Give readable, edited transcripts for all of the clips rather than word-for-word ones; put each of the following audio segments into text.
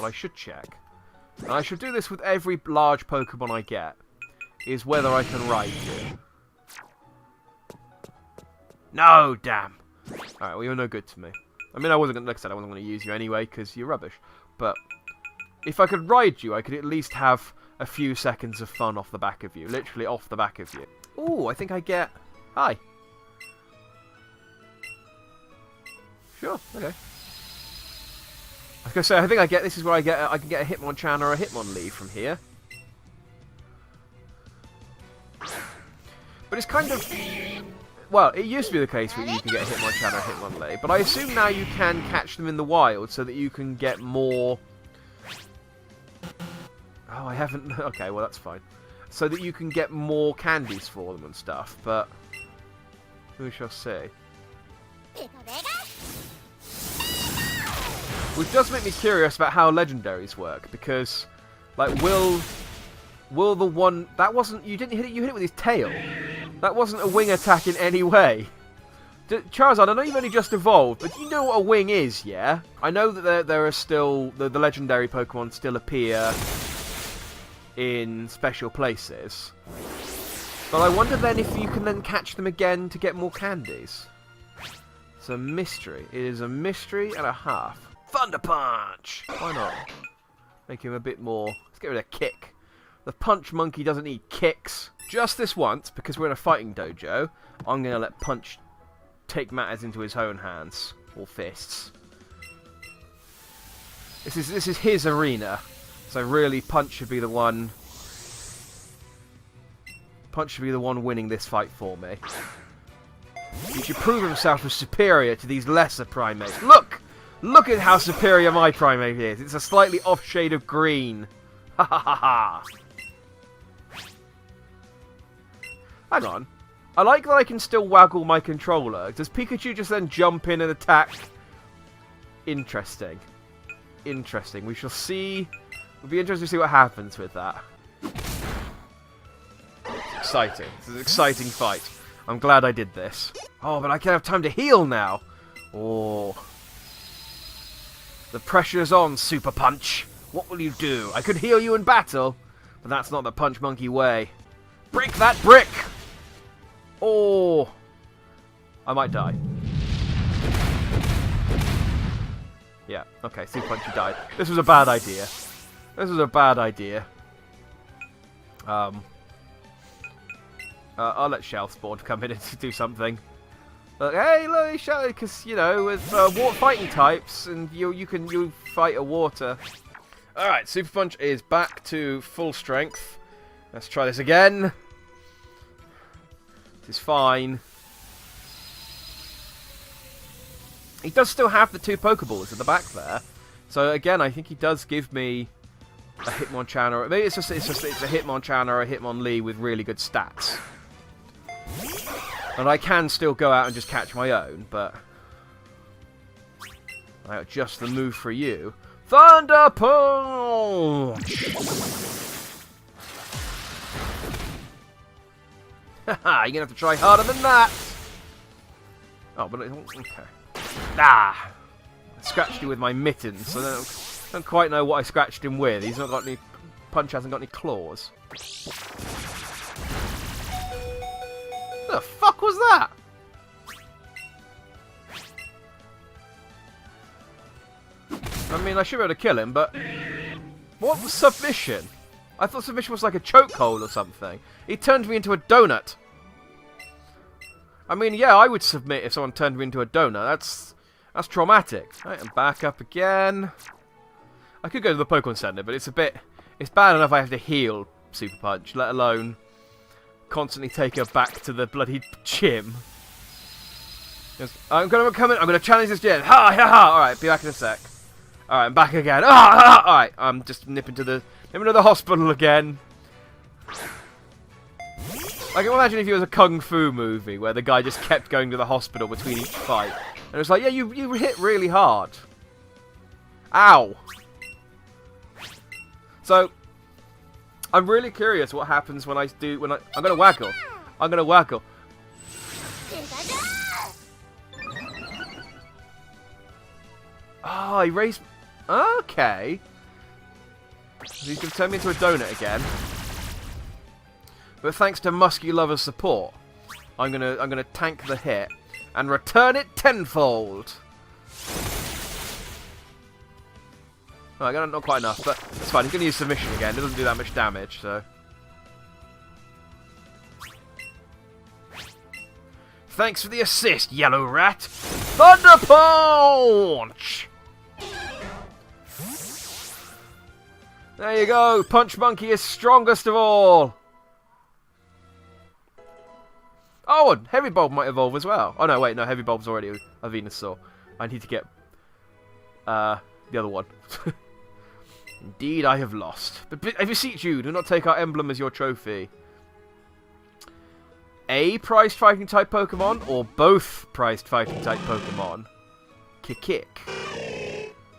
I should check, and I should do this with every large Pokemon I get, is whether I can ride you. No, damn. Alright, well, you're no good to me. I mean, I wasn't going to, like I said, I wasn't going to use you anyway, because you're rubbish. But if I could ride you, I could at least have a few seconds of fun off the back of you. Literally off the back of you. Ooh, I think I get... Hi. Sure, okay. I was going to say, I think I get... This is where I can get a Hitmonchan or a Hitmonlee from here. But it's kind of... Well, it used to be the case where you could get a Hitmonchan or a Hitmonlee, but I assume now you can catch them in the wild so that you can get more... Oh, I haven't... Okay, well, that's fine. So that you can get more candies for them and stuff, but... We shall see. Which does make me curious about how legendaries work, because... Like, will the one... That wasn't... You didn't hit it, you hit it with his tail. That wasn't a wing attack in any way. Charizard, I know you've only just evolved, but you know what a wing is, yeah? I know that there are still... The legendary Pokemon still appear in special places. But I wonder then if you can then catch them again to get more candies. It's a mystery. It is a mystery and a half. Thunder Punch! Why not? Make him a bit more... Let's get rid of Kick. The Punch Monkey doesn't need kicks. Just this once, because we're in a fighting dojo, I'm going to let Punch take matters into his own hands. Or fists. This is his arena. So really, Punch should be the one... Punch should be the one winning this fight for me. He should prove himself as superior to these lesser primates. Look! Look at how superior my primate is. It's a slightly off shade of green. Ha ha ha ha. Hang on. I like that I can still waggle my controller. Does Pikachu just then jump in and attack? Interesting. Interesting. We shall see. It'll be interesting to see what happens with that. It's exciting. It's an exciting fight. I'm glad I did this. Oh, but I can have time to heal now. Oh. The pressure's on, Super Punch. What will you do? I could heal you in battle, but that's not the Punch Monkey way. Break that brick! Oh! I might die. Yeah, okay, Super Punch, you died. This was a bad idea. This was a bad idea. I'll let Shell Spawn come in and do something. But hey, look, Shell, because, you know, with water fighting types, and you fight a water. Alright, Super Punch is back to full strength. Let's try this again. This is fine. He does still have the 2 Pokeballs at the back there. So again, I think he does give me a Hitmonchan, or maybe it's a Hitmonchan or a Hitmonlee with really good stats. And I can still go out and just catch my own, but I adjust the move for you. Thunder Punch! Haha, you're gonna have to try harder than that! Oh, but okay. Ah! I scratched you with my mittens, so I don't quite know what I scratched him with. He's not got any... Punch hasn't got any claws. What the fuck was that? I mean, I should be able to kill him, but... What was submission? I thought submission was like a chokehold or something. He turned me into a donut. I mean, yeah, I would submit if someone turned me into a donut. That's traumatic. Right, I'm back up again. I could go to the Pokemon Center, but it's bad enough I have to heal Super Punch, let alone constantly take her back to the bloody gym. I'm gonna challenge this gym. Ha ha ha! Alright, be back in a sec. Alright, I'm back again. Ah, alright, I'm just nipping to the hospital again. I can imagine if it was a kung fu movie where the guy just kept going to the hospital between each fight. And it was like, yeah, you hit really hard. Ow. So, I'm really curious what happens when I'm gonna waggle. I'm gonna waggle. Oh, he raised... Okay. He's going to turn me into a donut again. But thanks to Musky Lover's support, I'm gonna tank the hit and return it tenfold. Alright, not quite enough, but it's fine. He's gonna use submission again. It doesn't do that much damage, so. Thanks for the assist, Yellow Rat. Thunder Punch! There you go. Punch Monkey is strongest of all. Oh, and Heavy Bulb might evolve as well. Oh, no, wait. No, Heavy Bulb's already a Venusaur. I need to get the other one. Indeed, I have lost. But I beseech you, do not take our emblem as your trophy. A prized fighting type Pokemon or both prized fighting type Pokemon? Kick.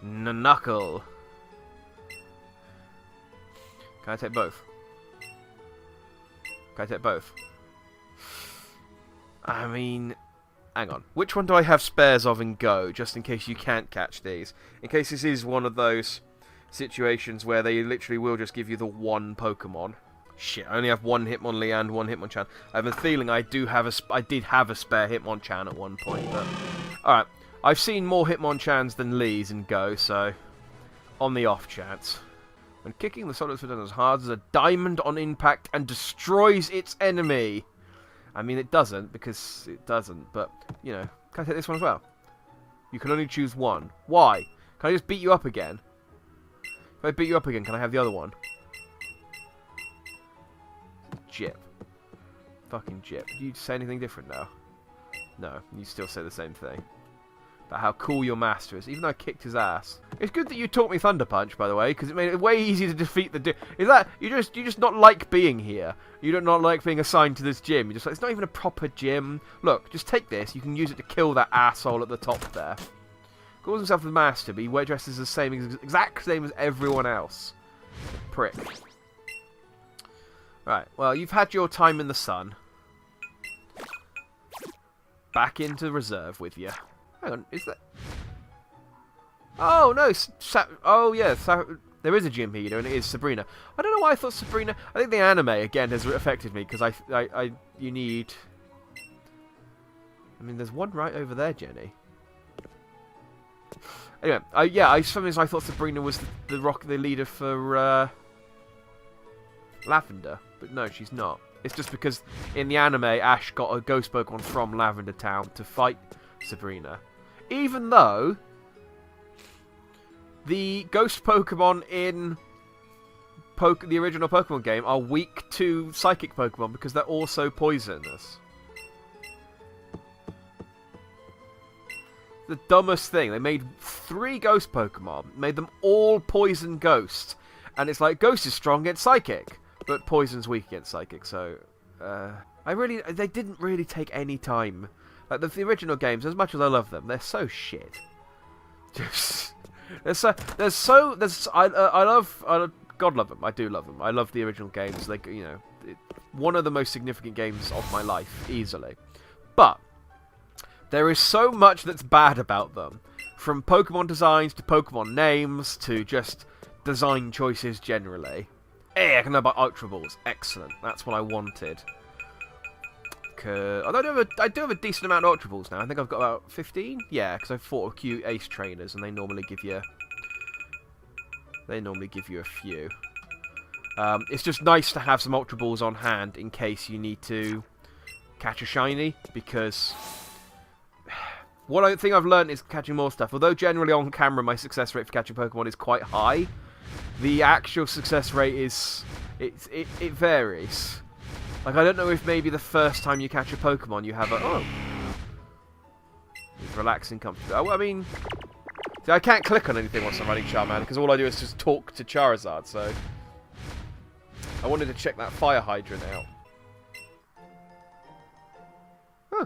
Knuckle. Can I take both? Can I take both? I mean, hang on. Which one do I have spares of in Go, just in case you can't catch these? In case this is one of those situations where they literally will just give you the one Pokemon. Shit, I only have one Hitmonlee and one Hitmonchan. I have a feeling I did have a spare Hitmonchan at one point, but... Alright, I've seen more Hitmonchans than Lees in Go, so... On the off chance. When kicking, the solid foot as hard as a diamond on impact and destroys its enemy. I mean, it doesn't, because it doesn't, but, you know, can I take this one as well? You can only choose one. Why? Can I just beat you up again? If I beat you up again, can I have the other one? Jip. Fucking Jip. Do you say anything different now? No, you still say the same thing. About how cool your master is, even though I kicked his ass. It's good that you taught me Thunder Punch, by the way, because it made it way easier to defeat the... Is that... You just not like being here? You don't not like being assigned to this gym? You're just like, it's not even a proper gym. Look, just take this. You can use it to kill that asshole at the top there. Calls himself the master, but he dresses the same, exact same as everyone else. Prick. Right, well, you've had your time in the sun. Back into reserve with you. Hang on, is that... Oh, no, oh, yeah, there is a gym here, and it is Sabrina. I don't know why I thought Sabrina... I think the anime, again, has affected me, because you need... I mean, there's one right over there, Jenny. Anyway, sometimes I thought Sabrina was the leader for, Lavender, but no, she's not. It's just because in the anime, Ash got a ghost Pokemon from Lavender Town to fight Sabrina. Even though the ghost Pokemon in the original Pokemon game are weak to psychic Pokemon because they're also poisonous. The dumbest thing. They made 3 ghost Pokemon, made them all poison ghost, and it's like Ghost is strong against psychic, but poison's weak against psychic. So they didn't really take any time. Like the original games, as much as I love them, they're so shit. Just God love them. I do love them. I love the original games. Like, you know, one of the most significant games of my life, easily. But there is so much that's bad about them, from Pokemon designs to Pokemon names to just design choices generally. Hey, I can know about Ultra Balls. Excellent. That's what I wanted. I do have a decent amount of Ultra Balls now. I think I've got about 15. Yeah, because I've fought a few Ace trainers, and they normally give you a few. It's just nice to have some Ultra Balls on hand in case you need to catch a shiny, because one thing I've learned is catching more stuff. Although generally on camera my success rate for catching Pokemon is quite high, the actual success rate is it varies. Like, I don't know if maybe the first time you catch a Pokemon you have a... It's relaxing, comfortable. I mean... See, I can't click on anything once I'm running Charmander, because all I do is just talk to Charizard, so... I wanted to check that Fire Hydrant out. Huh.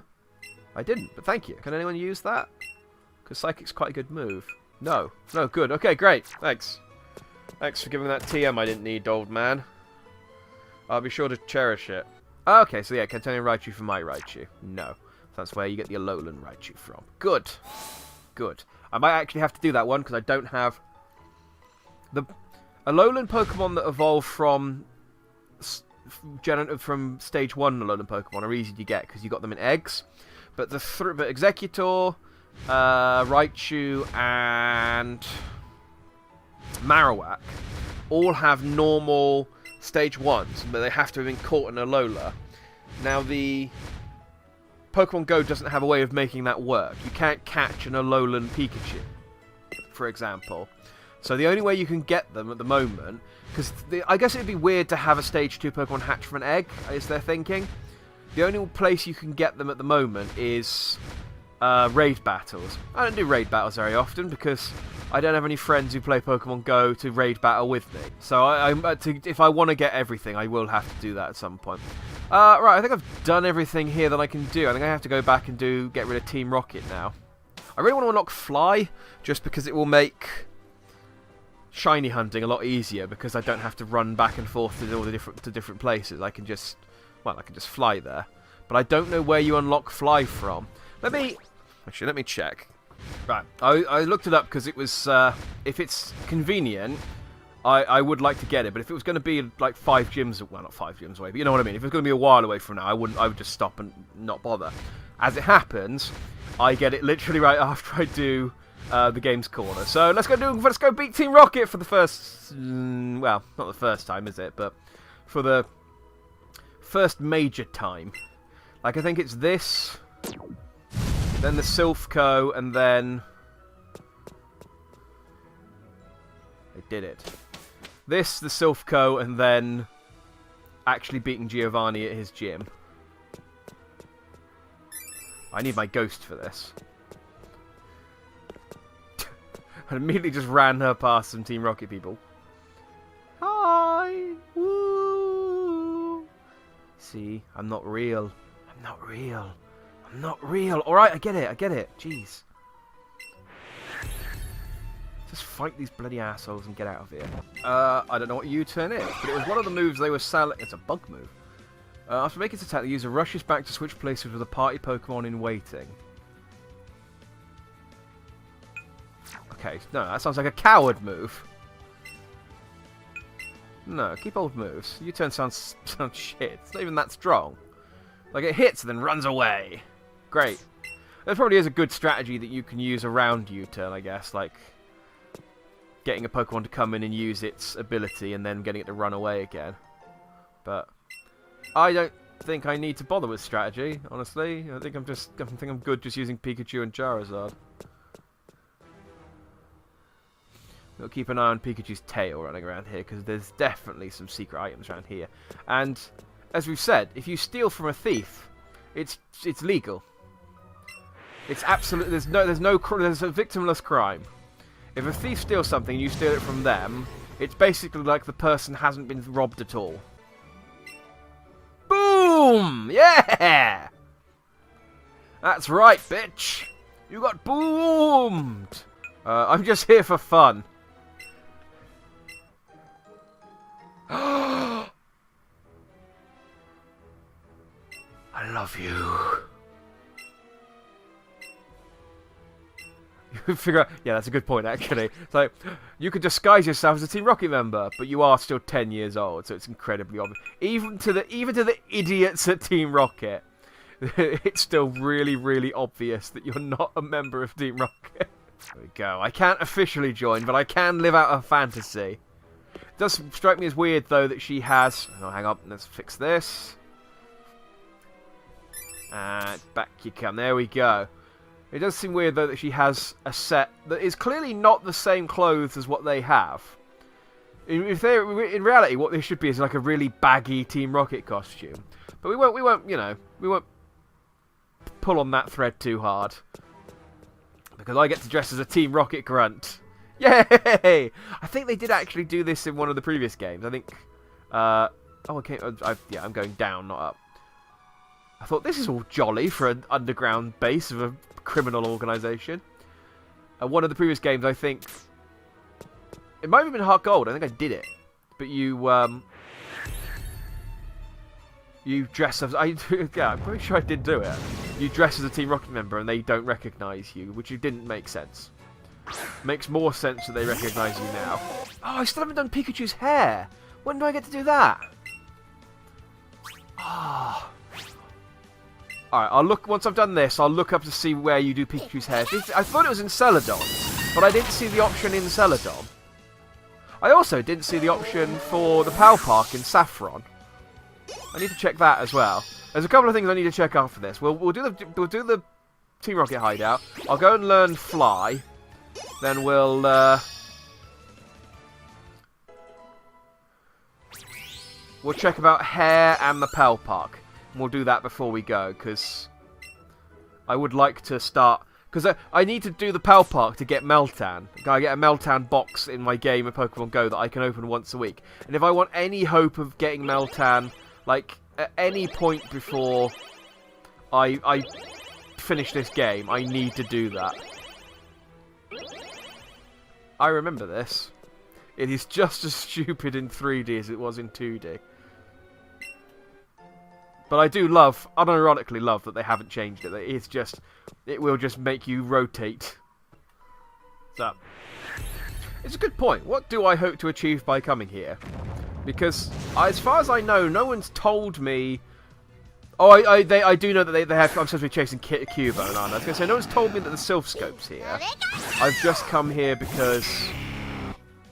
I didn't, but thank you. Can anyone use that? Because Psychic's quite a good move. No. No, good. Okay, great. Thanks. Thanks for giving that TM I didn't need, old man. I'll be sure to cherish it. Okay, so yeah, Cantonian Raichu for my Raichu. No. That's where you get the Alolan Raichu from. Good. Good. I might actually have to do that one, because I don't have... Alolan Pokemon that evolve from stage 1 Alolan Pokemon are easy to get because you got them in eggs. But but Executor, Raichu, and Marowak all have normal stage 1s, but they have to have been caught in Alola. Now, the Pokemon Go doesn't have a way of making that work. You can't catch an Alolan Pikachu, for example. So the only way you can get them at the moment, because I guess it'd be weird to have a stage 2 Pokemon hatch from an egg, is their thinking. The only place you can get them at the moment is raid battles. I don't do raid battles very often because I don't have any friends who play Pokemon Go to raid battle with me. So if I want to get everything, I will have to do that at some point. Right, I think I've done everything here that I can do. I think I have to go back and get rid of Team Rocket now. I really want to unlock Fly, just because it will make shiny hunting a lot easier, because I don't have to run back and forth to all the different places. I can just fly there. But I don't know where you unlock Fly from. Let me check. Right, I looked it up because it was if it's convenient, I would like to get it. But if it was going to be like 5 gyms, well, not 5 gyms away, but you know what I mean. If it was going to be a while away from now, I would just stop and not bother. As it happens, I get it literally right after I do the game's corner. So let's go beat Team Rocket for the first, well, not the first time, is it? But for the first major time. Like, I think it's this, then the Silphco, and then I did it. This, the Silphco, and then actually beating Giovanni at his gym. I need my ghost for this. I immediately just ran her past some Team Rocket people. Hi! Woo! See, I'm not real. I'm not real. I'm not real. Alright, I get it. Jeez. Just fight these bloody assholes and get out of here. I don't know what U-turn is, but it was one of the moves they were selling. It's a bug move. After making its attack, the user rushes back to switch places with a party Pokemon in waiting. Okay, no, that sounds like a coward move. No, keep old moves. U-turn sounds shit. It's not even that strong. Like, it hits and then runs away. Great. There probably is a good strategy that you can use around U-turn, I guess. Like, getting a Pokemon to come in and use its ability and then getting it to run away again. But I don't think I need to bother with strategy, honestly. I think I'm good just using Pikachu and Charizard. We'll keep an eye on Pikachu's tail running around here, because there's definitely some secret items around here. And as we've said, if you steal from a thief, it's legal. It's absolute. There's a victimless crime. If a thief steals something and you steal it from them, it's basically like the person hasn't been robbed at all. Boom! Yeah! That's right, bitch! You got boomed! I'm just here for fun. I love you. You figure out, yeah, that's a good point, actually. It's like, you could disguise yourself as a Team Rocket member, but you are still 10 years old, so it's incredibly obvious. Even to the idiots at Team Rocket, it's still really, really obvious that you're not a member of Team Rocket. There we go. I can't officially join, but I can live out a fantasy. It does strike me as weird, though, that she has... Oh, hang on. Let's fix this. And back you come. There we go. It does seem weird, though, that she has a set that is clearly not the same clothes as what they have. In reality, what they should be is like a really baggy Team Rocket costume. But we won't, you know, we won't pull on that thread too hard. Because I get to dress as a Team Rocket grunt. Yay! I think they did actually do this in one of the previous games. I think... oh, okay. Yeah, I'm going down, not up. I thought, this is all jolly for an underground base of a criminal organisation. One of the previous games, I think... It might have been Heart Gold. I think I did it. But you dress as... yeah, I'm pretty sure I did do it. You dress as a Team Rocket member and they don't recognise you, which didn't make sense. Makes more sense that they recognise you now. Oh, I still haven't done Pikachu's hair. When do I get to do that? Ah. Alright, I'll look, once I've done this, I'll look up to see where you do Pikachu's hair. I thought it was in Celadon, but I didn't see the option in Celadon. I also didn't see the option for the PAL Park in Saffron. I need to check that as well. There's a couple of things I need to check after this. We'll do the Team Rocket hideout. I'll go and learn Fly. Then we'll check about hair and the PAL Park. And we'll do that before we go, because I would like to start... Because I need to do the PAL Park to get Meltan. I get a Meltan box in my game of Pokemon Go that I can open once a week. And if I want any hope of getting Meltan, like, at any point before I finish this game, I need to do that. I remember this. It is just as stupid in 3D as it was in 2D. But I do love, unironically love, that they haven't changed it. It's just, it will just make you rotate. So, it's a good point. What do I hope to achieve by coming here? Because, as far as I know, no one's told me... Oh, I do know that they have... I'm supposed to be chasing Cubone, aren't I? I was going to say, no one's told me that the Sylph Scope's here. I've just come here because...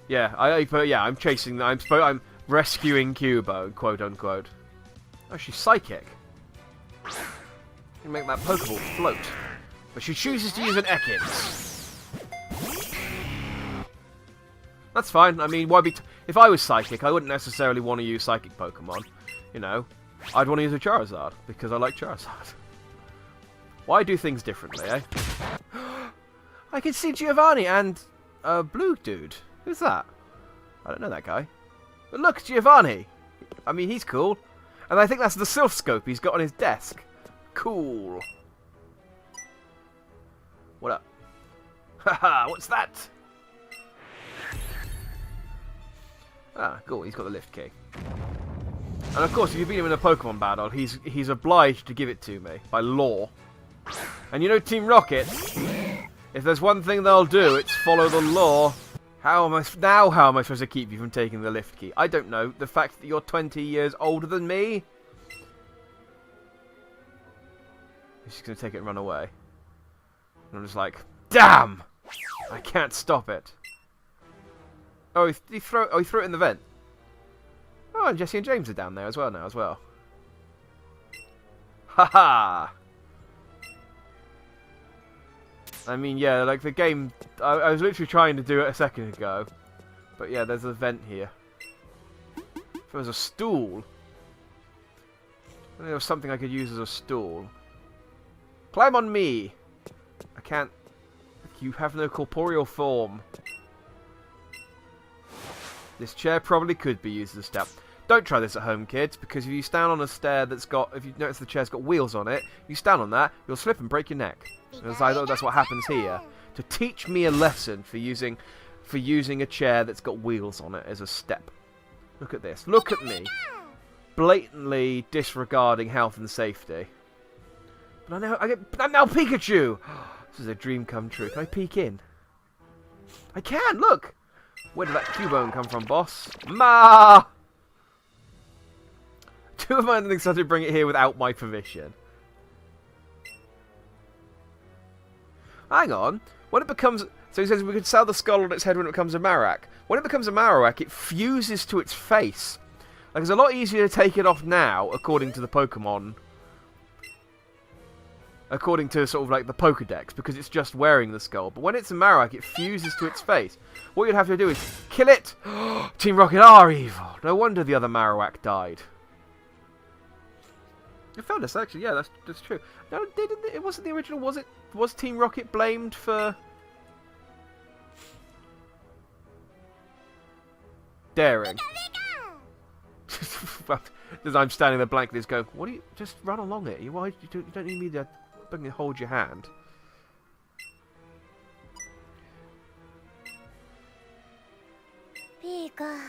Yeah, I'm chasing... I'm rescuing Cubone, quote unquote. Oh, she's psychic. You can make that Pokeball float. But she chooses to use an Ekans. That's fine. I mean, why be... If I was psychic, I wouldn't necessarily want to use psychic Pokemon. You know, I'd want to use a Charizard, because I like Charizard. Why do things differently, eh? I can see Giovanni and a blue dude. Who's that? I don't know that guy. But look, Giovanni! I mean, he's cool. And I think that's the Sylph Scope he's got on his desk. Cool. What up? Haha, what's that? Ah, cool, he's got the lift key. And of course, if you beat him in a Pokemon battle, he's obliged to give it to me, by law. And you know Team Rocket, if there's one thing they'll do, it's follow the law. How am I supposed to keep you from taking the lift key? I don't know. The fact that you're 20 years older than me? She's going to take it and run away. And I'm just like, damn! I can't stop it. Oh, he threw it in the vent. Oh, and Jesse and James are down there as well now, as well. Haha! I mean, yeah, like the game... I was literally trying to do it a second ago. But yeah, there's a vent here. If there was a stool... I think there was something I could use as a stool. Climb on me! I can't... You have no corporeal form. This chair probably could be used as a step. Don't try this at home, kids, because if you stand on a stair that's got... If you notice the chair's got wheels on it, you stand on that, you'll slip and break your neck. And I thought that's what happens here. To teach me a lesson for using a chair that's got wheels on it as a step. Look at this. Look at me. Blatantly disregarding health and safety. But I'm now Pikachu! This is a dream come true. Can I peek in? I can, look! Where did that Cubone come from, boss? Ma! Two of my things decided to bring it here without my permission. Hang on. When it becomes... So he says we could sell the skull on its head when it becomes a Marowak. When it becomes a Marowak, it fuses to its face. Like, it's a lot easier to take it off now, according to the Pokemon. According to sort of like the Pokedex, because it's just wearing the skull. But when it's a Marowak, it fuses to its face. What you'd have to do is kill it! Team Rocket are evil! No wonder the other Marowak died. I found this actually, yeah, that's true. No, it wasn't the original, was it? Was Team Rocket blamed for daring? As I'm standing there blankly, just going, "What do you just run along it? You don't need me to hold your hand." Pika.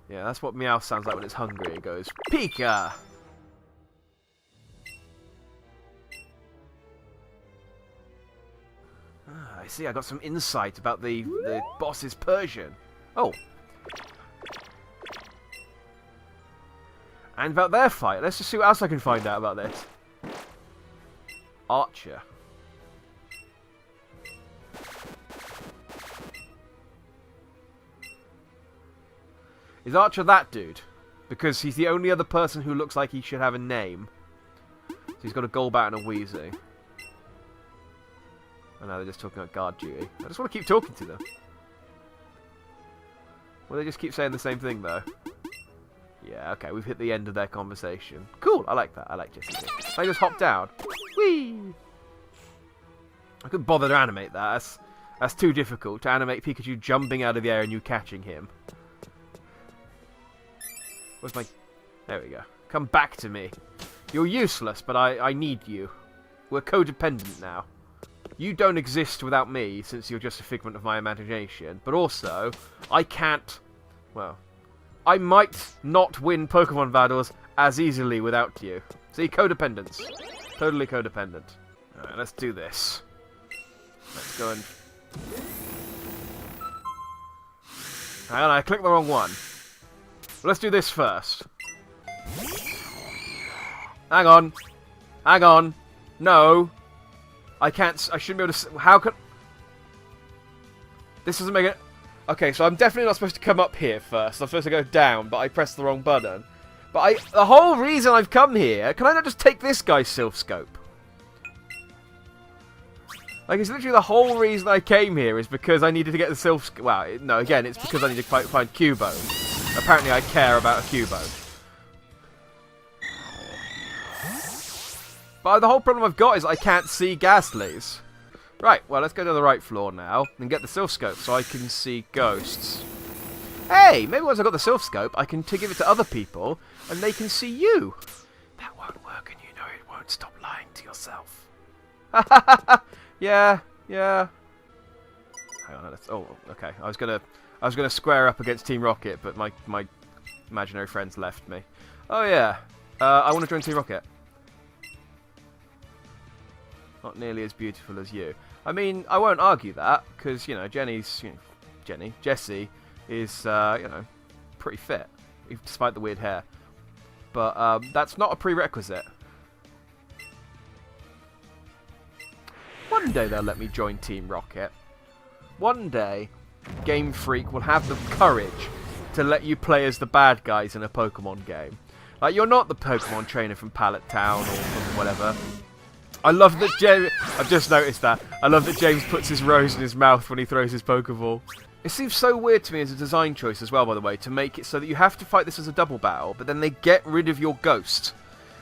Yeah, that's what Meowth sounds like when it's hungry. It goes, Pika! Ah, I see, I got some insight about the boss's Persian. Oh. And about their fight. Let's just see what else I can find out about this. Archer. Is Archer that dude? Because he's the only other person who looks like he should have a name. So he's got a Golbat and a Weezing. Oh no, they're just talking about guard duty. I just want to keep talking to them. Well, they just keep saying the same thing, though. Yeah, okay, we've hit the end of their conversation. Cool, I like that. I like Jessie. I just hop down. Whee! I couldn't bother to animate that. That's too difficult to animate Pikachu jumping out of the air and you catching him. Where's my... There we go. Come back to me. You're useless, but I need you. We're codependent now. You don't exist without me, since you're just a figment of my imagination. But also, I can't... Well, I might not win Pokemon battles as easily without you. See, codependence. Totally codependent. Alright, let's do this. Let's go and... Hang on, I clicked the wrong one. Let's do this first. Hang on. Hang on. No. I can't... I shouldn't be able to... How can... This doesn't make it... Okay, so I'm definitely not supposed to come up here first. I'm supposed to go down, but I pressed the wrong button. But the whole reason I've come here... Can I not just take this guy's Silph Scope? Like, it's literally the whole reason I came here is because I needed to get the Silph Scope... Well, no, again, it's because I need to find Cubone. Apparently I care about a Cubone. But the whole problem I've got is I can't see Ghastlies. Right, well, let's go to the right floor now and get the Silph Scope so I can see ghosts. Hey, maybe once I've got the Silph Scope, I can give it to other people and they can see you. That won't work and you know it won't. Stop lying to yourself. Yeah. Hang on, oh, okay. I was gonna square up against Team Rocket, but my imaginary friends left me. Oh yeah, I want to join Team Rocket. Not nearly as beautiful as you. I mean, I won't argue that because you know Jessie is pretty fit, despite the weird hair. But that's not a prerequisite. One day they'll let me join Team Rocket. One day, Game Freak will have the courage to let you play as the bad guys in a Pokemon game. Like, you're not the Pokemon trainer from Pallet Town or from whatever. I love that James... I've just noticed that. I love that James puts his rose in his mouth when he throws his Pokeball. It seems so weird to me as a design choice as well, by the way, to make it so that you have to fight this as a double battle, but then they get rid of your ghost.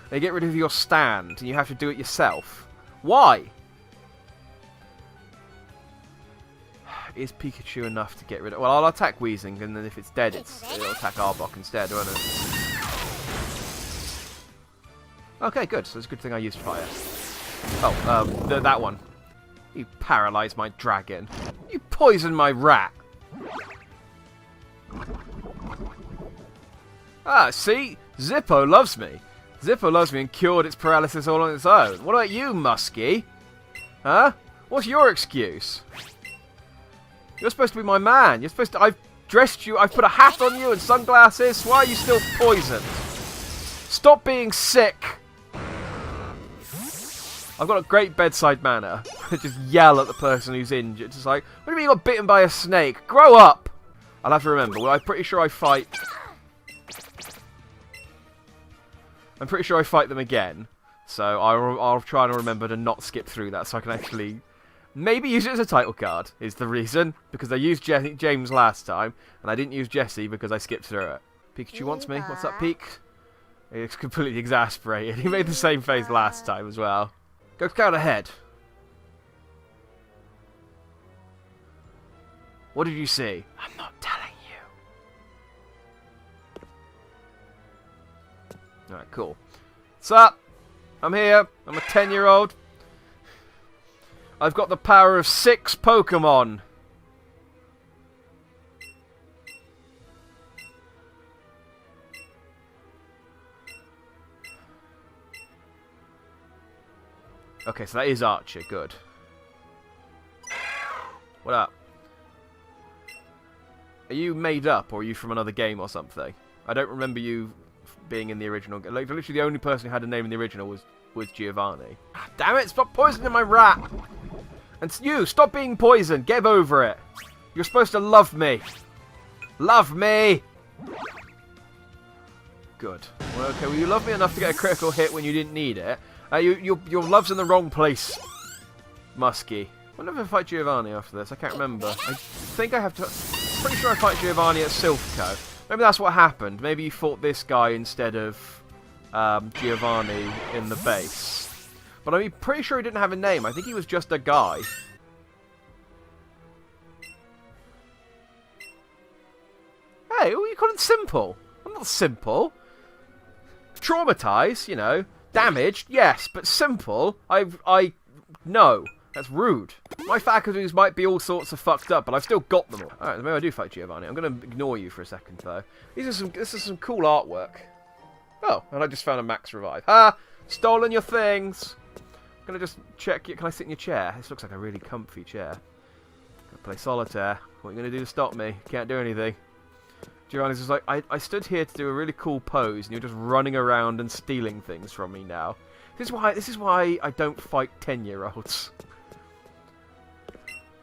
They get rid of your stand, and you have to do it yourself. Why? Is Pikachu enough to get rid of... Well, I'll attack Weezing, and then if it's dead, it'll attack Arbok instead, won't it? Okay, good. So it's a good thing I used fire. Oh, that one. You paralyzed my dragon. You poisoned my rat. Ah, see? Zippo loves me. Zippo loves me and cured its paralysis all on its own. What about you, Muskie? Huh? What's your excuse? You're supposed to be my man. You're supposed to... I've dressed you. I've put a hat on you and sunglasses. Why are you still poisoned? Stop being sick. I've got a great bedside manner. Just yell at the person who's injured. Just like, what do you mean you got bitten by a snake? Grow up! I'll have to remember. Well, I'm pretty sure I fight... I'm pretty sure I fight them again. So I'll try and remember to not skip through that so I can actually... Maybe use it as a title card, is the reason. Because I used James last time, and I didn't use Jessie because I skipped through it. Pikachu wants me. What's up, Peek? He's completely exasperated. He made the same face last time as well. Go scout ahead. What did you see? I'm not telling you. Alright, cool. What's up? I'm here. I'm a 10-year-old. I've got the power of 6 Pokemon. Okay, so that is Archer. Good. What up? Are you made up, or are you from another game or something? I don't remember you being in the original. Like, literally the only person who had a name in the original was Giovanni. Damn it, stop poisoning my rat! And you, stop being poisoned, get over it! You're supposed to love me! Love me! Good. Well, okay, well you love me enough to get a critical hit when you didn't need it. Your love's in the wrong place, Muskie. I wonder if I fight Giovanni after this, I can't remember. I think I have to... Pretty sure I fight Giovanni at Silphco. Maybe that's what happened. Maybe you fought this guy instead of Giovanni in the base. But I'm pretty sure he didn't have a name. I think he was just a guy. Hey, what are you calling simple? I'm not simple. Traumatized, you know. Damaged, yes, but simple. No. That's rude. My faculties might be all sorts of fucked up, but I've still got them all. Alright, maybe I do fight Giovanni. I'm going to ignore you for a second, though. This is some cool artwork. Oh, and I just found a max revive. Ah! Stolen your things! I'm going to just check you. Can I sit in your chair? This looks like a really comfy chair. Gonna play solitaire. What are you going to do to stop me? Can't do anything. Giovanni's just like, I stood here to do a really cool pose, and you're just running around and stealing things from me now. This is why I don't fight 10-year-olds.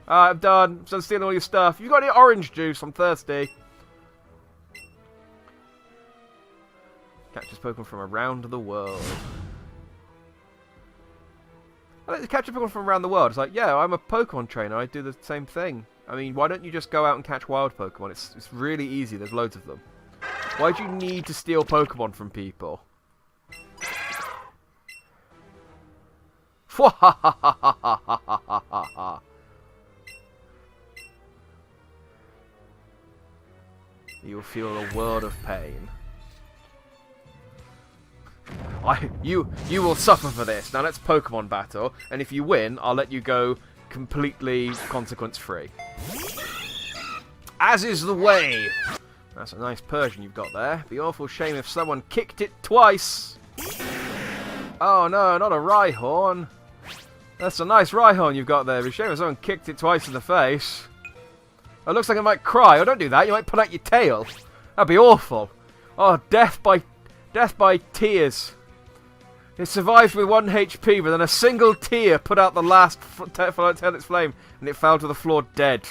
Alright, I'm done. I'm done stealing all your stuff. You got any orange juice? I'm thirsty. Catches Pokemon from around the world. I like to catch a Pokemon from around the world. It's like, yeah, I'm a Pokemon trainer. I do the same thing. I mean, why don't you just go out and catch wild Pokemon? It's really easy. There's loads of them. Why do you need to steal Pokemon from people? You'll feel a world of pain. You will suffer for this. Now let's Pokemon battle, and if you win, I'll let you go completely consequence-free. As is the way. That's a nice Persian you've got there. Be awful shame if someone kicked it twice. Oh no, not a Rhyhorn. That's a nice Rhyhorn you've got there. Be a shame if someone kicked it twice in the face. Oh, it looks like it might cry. Oh, don't do that. You might put out your tail. That'd be awful. Oh, death by tears. It survived with 1 HP, but then a single tear put out the last its flame, and it fell to the floor dead.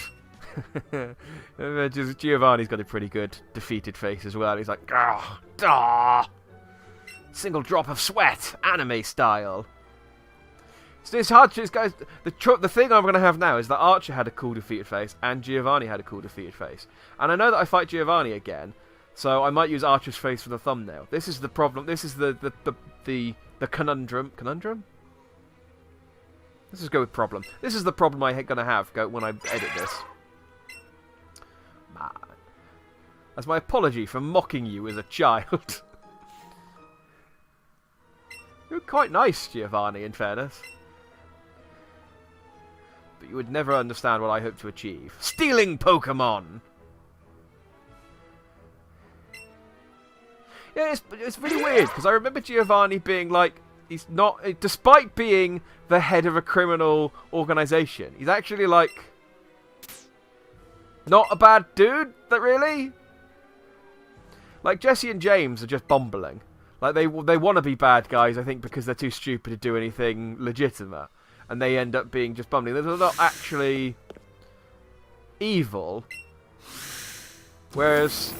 Giovanni's got a pretty good defeated face as well. He's like, ah, ah, single drop of sweat, anime style. So it's hard to, guys. The thing I'm going to have now is that Archer had a cool defeated face and Giovanni had a cool defeated face. And I know that I fight Giovanni again, so I might use Archer's face for the thumbnail. This is the problem. This is the conundrum. Conundrum? Let's just go with problem. This is the problem I'm going to have when I edit this. Man. That's my apology for mocking you as a child. You're quite nice, Giovanni, in fairness. But you would never understand what I hope to achieve. Stealing Pokemon! Yeah, it's really weird, because I remember Giovanni being like, he's not, despite being the head of a criminal organisation, he's actually like, not a bad dude, that really? Like, Jesse and James are just bumbling. Like, they want to be bad guys, I think, because they're too stupid to do anything legitimate. And they end up being just bumbling. They're not actually evil. Whereas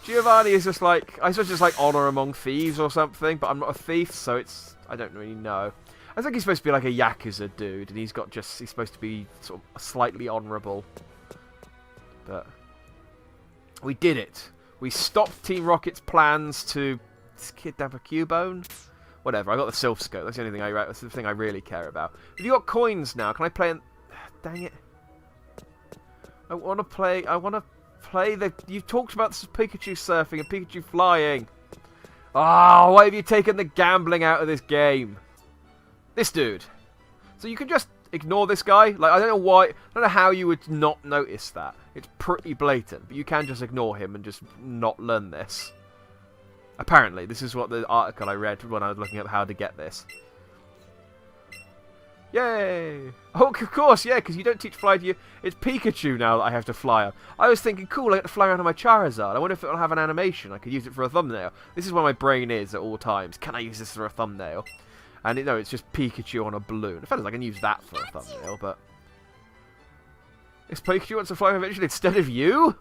Giovanni is just like, I suppose it's like honour among thieves or something, but I'm not a thief, so it's, I don't really know. I think he's supposed to be like a Yakuza dude, and he's supposed to be sort of slightly honourable. But we did it. We stopped Team Rocket's plans to kidnap a Cubone. Whatever, I got the Sylph Scope. That's the only thing that's the thing I really care about. Have you got coins now? Can I play? Dang it! I want to play the. You talked about Pikachu surfing and Pikachu flying. Oh, why have you taken the gambling out of this game? This dude. So you can just ignore this guy. Like, I don't know why. I don't know how you would not notice that. It's pretty blatant, but you can just ignore him and just not learn this. Apparently, this is what the article I read when I was looking at how to get this. Yay! Oh, of course, yeah, because you don't teach fly to you. It's Pikachu now that I have to fly on. I was thinking, cool, I get to fly around on my Charizard. I wonder if it'll have an animation. I could use it for a thumbnail. This is where my brain is at all times. Can I use this for a thumbnail? And no, it's just Pikachu on a balloon. In fact, I can use that for a thumbnail, but... This Pikachu wants to fly eventually instead of you?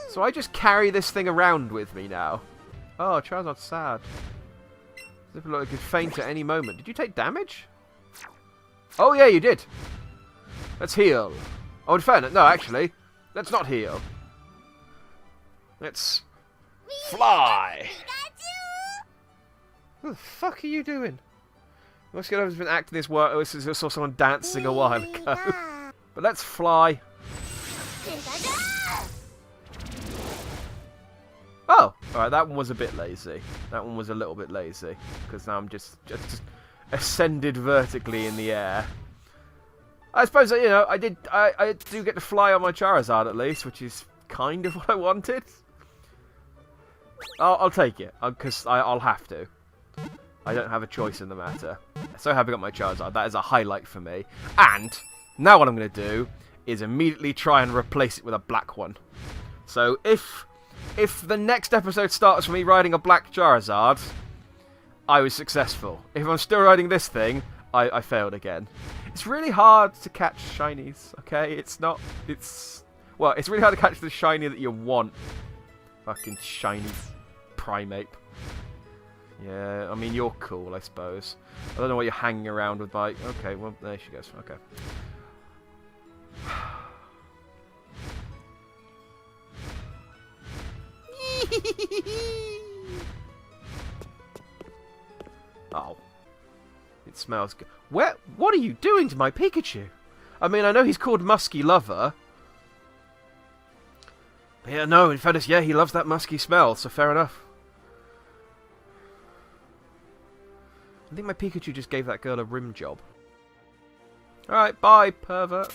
So I just carry this thing around with me now. Oh, Charizard's sad. As if it looked like it could faint at any moment. Did you take damage? Oh, yeah, you did. Let's heal. Oh, in fairness, no, actually. Let's not heal. Let's fly. What the fuck are you doing? Must have been acting this work. I saw someone dancing a while ago. But let's fly. Oh! Alright, that one was a bit lazy. That one was a little bit lazy. Because now I'm just ascended vertically in the air. I suppose, you know, I do get to fly on my Charizard at least, which is kind of what I wanted. I'll take it, because I'll have to. I don't have a choice in the matter. So happy I got my Charizard. That is a highlight for me. And, now what I'm going to do is immediately try and replace it with a black one. So, if the next episode starts with me riding a black Charizard, I was successful. If I'm still riding this thing, I failed again. It's really hard to catch shinies, okay? It's really hard to catch the shiny that you want. Fucking shiny primate. Yeah, I mean, you're cool, I suppose. I don't know what you're hanging around with, like... Okay, well, there she goes. Okay. Oh. It smells good. What are you doing to my Pikachu? I mean, I know he's called Musky Lover. But yeah, no, in fairness, yeah, he loves that musky smell, so fair enough. I think my Pikachu just gave that girl a rim job. Alright, bye, pervert.